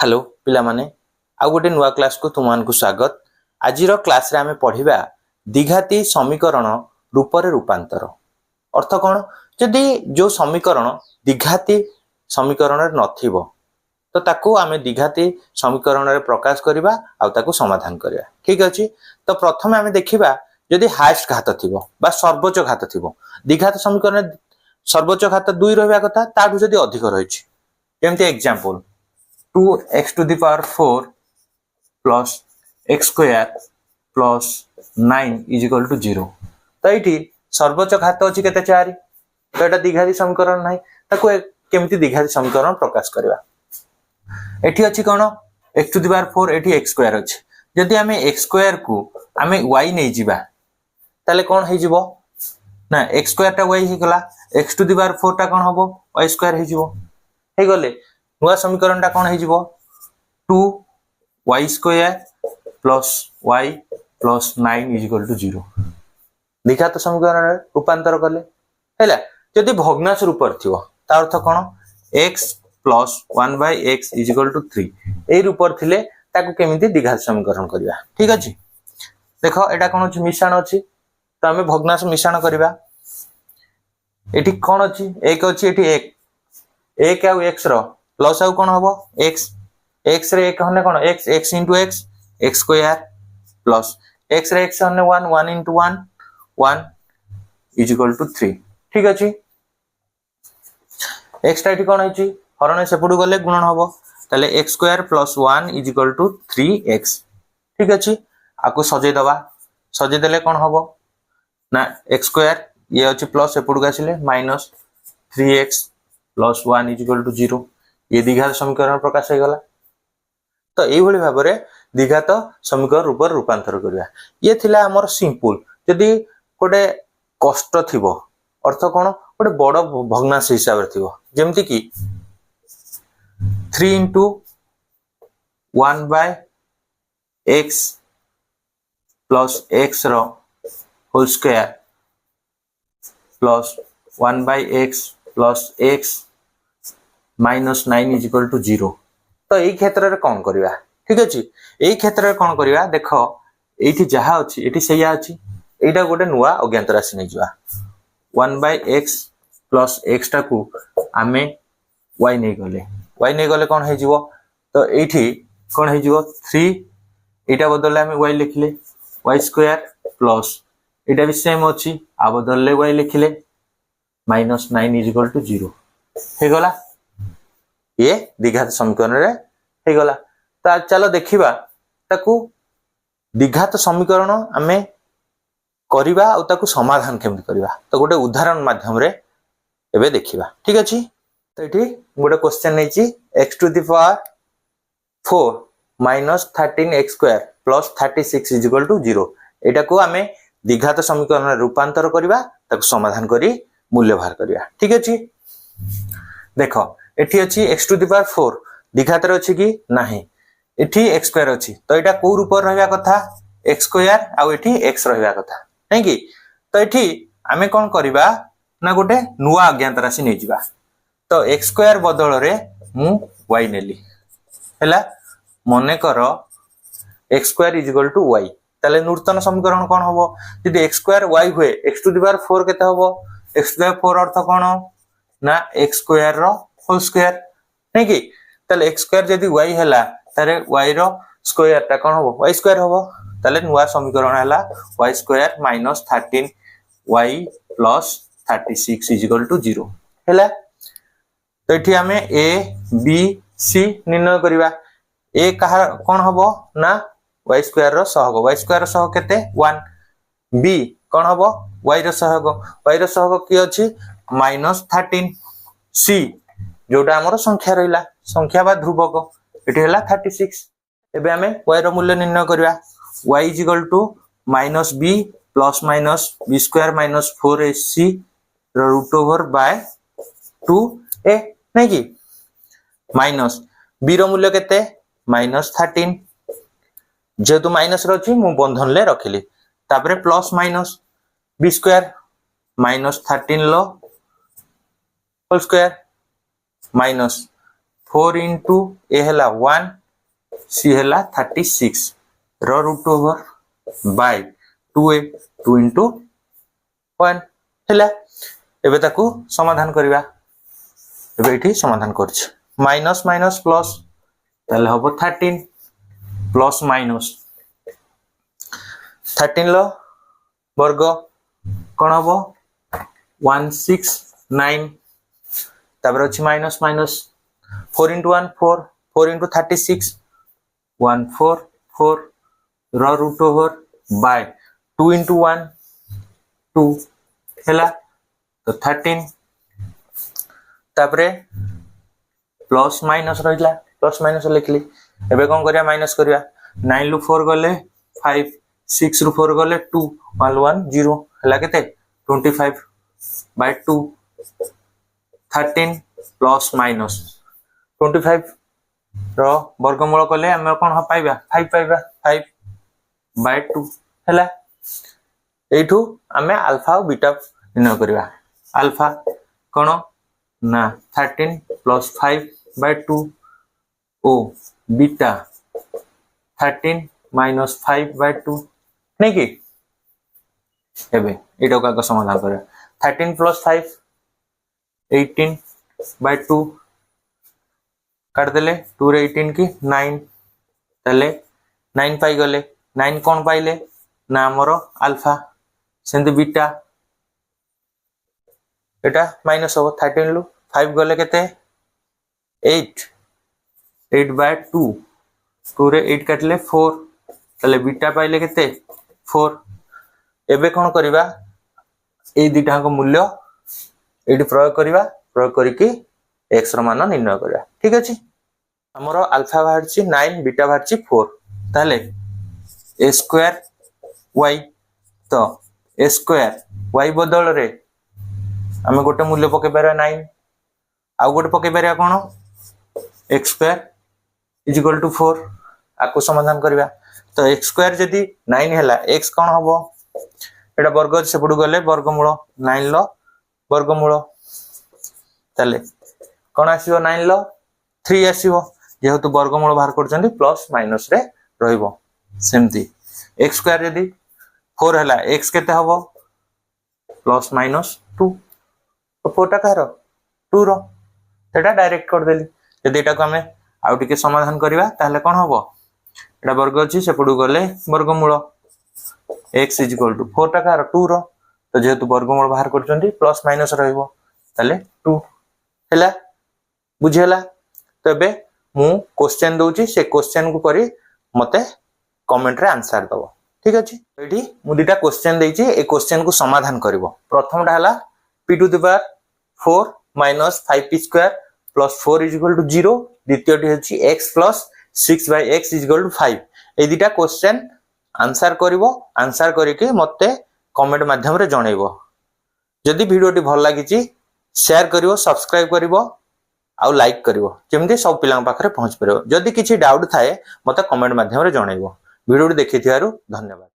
Hello पिला माने आ गोटे नुआ क्लास को तुम को स्वागत। आज क्लास रे आमे पढ़िबा द्विघाती समीकरण रूप रे रूपांतर। अर्थ कौन जदि जो समीकरण द्विघाती समीकरण रे नथिबो तो ताकू आमे द्विघाती समीकरण रे प्रकाश करिबा आ ताकू समाधान करिबा। ठीक अछि। तो प्रथमे आमे देखिबा जदि हाईएस्ट घात थिबो बा सर्वोच्च घात थिबो द्विघात समीकरण सर्वोच्च घात 2 रहबा कथा ताठू जदि अधिक रहिछि जेमति example 2x to the power 4 plus x square plus 9 is equal to 0। तो ये सर्वोच्च घात अच्छी केते 4 तो एटा द्विघाती समीकरण नाही ताको केमती द्विघाती समीकरण प्रकाश करबा। एठी अछि कोन x to the power 4 एठी x square अछि जदि हमें x square को हमें y नै जिबा ताले कोन हे जिवो ना x square टा y हे गला x to the power 4 टा कोन हबो y square हे जिवो हे गले नुआ समीकरण टा कोन हे जिवो 2y square plus y plus 9 is equal to 0। द्विघात समीकरण रे रूपांतर कले हैला जदि भग्नांश रूप थिवो ता अर्थ कोन x plus 1 by x is equal to 3 ए रूप थिले ताकू केमिति द्विघात समीकरण करिया। ठीक अछि। देखो एटा कोन अछि मिश्रण अछि तो हमें भग्नांश मिश्रण करिबा। एठी कोन अछि एक अछि एठी एक आ x रो प्लस आउ कोन हबो x रे एक हने कोन x into x square plus x रे x हने 1 into 1 is equal to 3। ठीक अछि। x टा एठी कोन होछि हरण सेपडु गले गुणन हबो ताले x square plus 1 is equal to 3x। ठीक अछि। आको सजे देले कोन हबो ना x square ये अछि plus सेपडु आसिले minus 3x plus 1 is equal to 0। ये द्विघात समीकरण प्रकाश हो गला। तो एई भली भाबरे द्विघात समीकरण रूप रूपांतर करिया। ये थिला हमर सिंपल जदि कोडे कष्ट थिबो अर्थ कोन कोडे बड़ भग्नांश हिसाब रे थिबो जेमति कि 3 into 1 by x plus x रो whole square plus 1 by x plus x minus 9 is equal to 0। तो एई क्षेत्र रे कोन करिवा। ठीक अछि। एई क्षेत्र रे कोन करिवा देखो एठी जहा अछि एठी सेया अछि एटा गोटे नुआ अज्ञात राशि नै जिवा 1 by x plus x टा को आमे y नै गले कोन हे जिवो तो एठी कोन हे जिवो 3 एटा बदलले आमे y लिखले y square plus एटा भी सेम अछि आ बदलले y लिखले minus 9 is equal to 0 हे गला। ये द्विघात समीकरण रे हे गला। तो चलो देखिबा ताकू द्विघात समीकरण हमें करिबा और ताकू समाधान केमति करिबा। तो गोटे उदाहरण माध्यम रे एबे देखिबा। ठीक अछि। तो एठी गोटे क्वेश्चन नै छी x to the power 4 minus 13x square plus 36 is equal to 0। एटा को हमें द्विघात समीकरण रे रूपांतर करिबा ताकू समाधान करी मूल्य बाहर करिया। ठीक अछि। देखो एठी अछि x to the power 4 द्विघात रे अछि कि नाही एठी x square अछि तो एटा को रूप रहबा कथा x square आ एठी x रहबा कथा नै कि। तो एठी हमें कोन करिबा ना गोटे नुआ अज्ञात राशि नै जिबा तो x square बदल रे मु y नेली हैला मने करो x square is equal to y ताले नूतन समीकरण कोन हबो यदि x square y हुए x to the power 4 केते हबो x to the power 4 अर्थ कोन ना x square रो होल स्क्वायर नै कि ताले x square जदी y हैला तारे y रो स्क्वायर ता कोन हबो y square हबो ताले नुआ समीकरण हैला y square minus 13y plus 36 is equal to 0 हैला। तो एठी हमें a b c निर्णय करिवा a कहा कोन हबो ना y square रो सहग y square रो सहग केते 1 b कोन हबो y रो सहग की अछि -13 c जोटा हमर संख्या रहिला संख्या बा ध्रुवक एठी हला 36। एबे हमें y रो मूल्य निर्णय करिवा y is equal to -b plus minus b square minus 4ac रो रूट ओवर बाय 2a नै कि माइनस b रो मूल्य केते -13 जेतु माइनस रो छी मु बंधन ले रखिली तापरे प्लस माइनस b square -13 लो whole square minus 4 into a हेला 1 c हेला 36 रो root over by 2a 2 into 1 हेला एबे ताकू समाधान करिवा एबे इठी समाधान करछि माइनस माइनस प्लस ताले हबो 13 प्लस माइनस 13 लो वर्ग कोन हबो 169 तापर अछि माइनस माइनस 4 into 1 4 4 into 36 144 रो रूट ओवर बाय 2 into 1 2 हेला तो 13 तापरे प्लस माइनस रहिला प्लस माइनस लिखली एबे कोन करिया माइनस करिया 9 रु 4 गले 5 6 रु 4 गले 2 1 1 0 हला केते 25 by 2 13 प्लस माइनस 25 रो वर्गमूल कले हम कोन ह पाइबा 5 पाइबा 5 by 2 हला एठू हमें अल्फा और बीटा निर्णय करिवा अल्फा कोन ना 13 plus 5 by 2 ओ बीटा 13 minus 5 by 2 नहीं कि एबे एटा का समाधान करे 13 plus 5 18 by 2 काट देले 2 रे 18 की 9 तले 9 पाई गले 9 कोन पाइले ना हमरो अल्फा सेंति बीटा एटा माइनस हो 13 लु 5 गले केते 8 8 by 2 2 रे 8 काटले 4 तले बीटा पाइले केते 4 एबे कोन करबा ए दिटा को मूल्य एडी प्रयोग करबा प्रयोग करिकि x रो मान निर्णय करबा ठीक अछि हमरो अल्फा बाहरछि 9 बीटा बाहरछि 4 ताले a स्क्वायर y तो a स्क्वायर y बदल रे हमें गोटे मूल्य पके पारा 9 आउ गोटे पके पारा कोन x square is equal to 4 आको समाधान करबा तो x स्क्वायर जदी 9 हैला x कोन हबो एटा वर्ग से पडु गले वर्गमूल 9 लो वर्गमूल तले कोन आसीबो 9 लो 3 आसीबो जेहेतु वर्गमूल बाहर करचंदी प्लस माइनस रे रहइबो सेमती x स्क्वायर जदी 4 हैला x केते हबो प्लस माइनस 2 तो 4 टा कहारो 2 रो एटा डायरेक्ट कर देली जदी एटा को हमें आउ टिके समाधान करबा ताहले कोन हबो एटा वर्ग अछि से पडु गले वर्गमूल x इज इक्वल टू 4 टा कहारो 2 रो तो जेहेतु वर्गमूल बाहर करचंदी प्लस माइनस रहइबो ताले 2 हैला बुझेला तबे मु क्वेश्चन दोची से क्वेश्चन को करी मते कमेंट रे आंसर दबो ठीक अछि एठी मु दिटा क्वेश्चन देछि ए क्वेश्चन को समाधान करबो प्रथमटा हला p to the power 4 minus 5p square plus 4 is equal to 0 द्वितीयटी अछि x plus 6 by x is equal to 5 ए दिटा क्वेश्चन आंसर करिवो आंसर करिके मते कमेंट माध्यम रे जणैबो जदि वीडियोटी भल लागिछि शेयर करिवो सब्सक्राइब करिवो आउ लाइक करिवो जेमति सब पिलांग पाखरे पहुंच परबो जदि किछि डाउट थाए मते कमेंट माध्यम रे जणैबो वीडियो देखिथियारु धन्यवाद।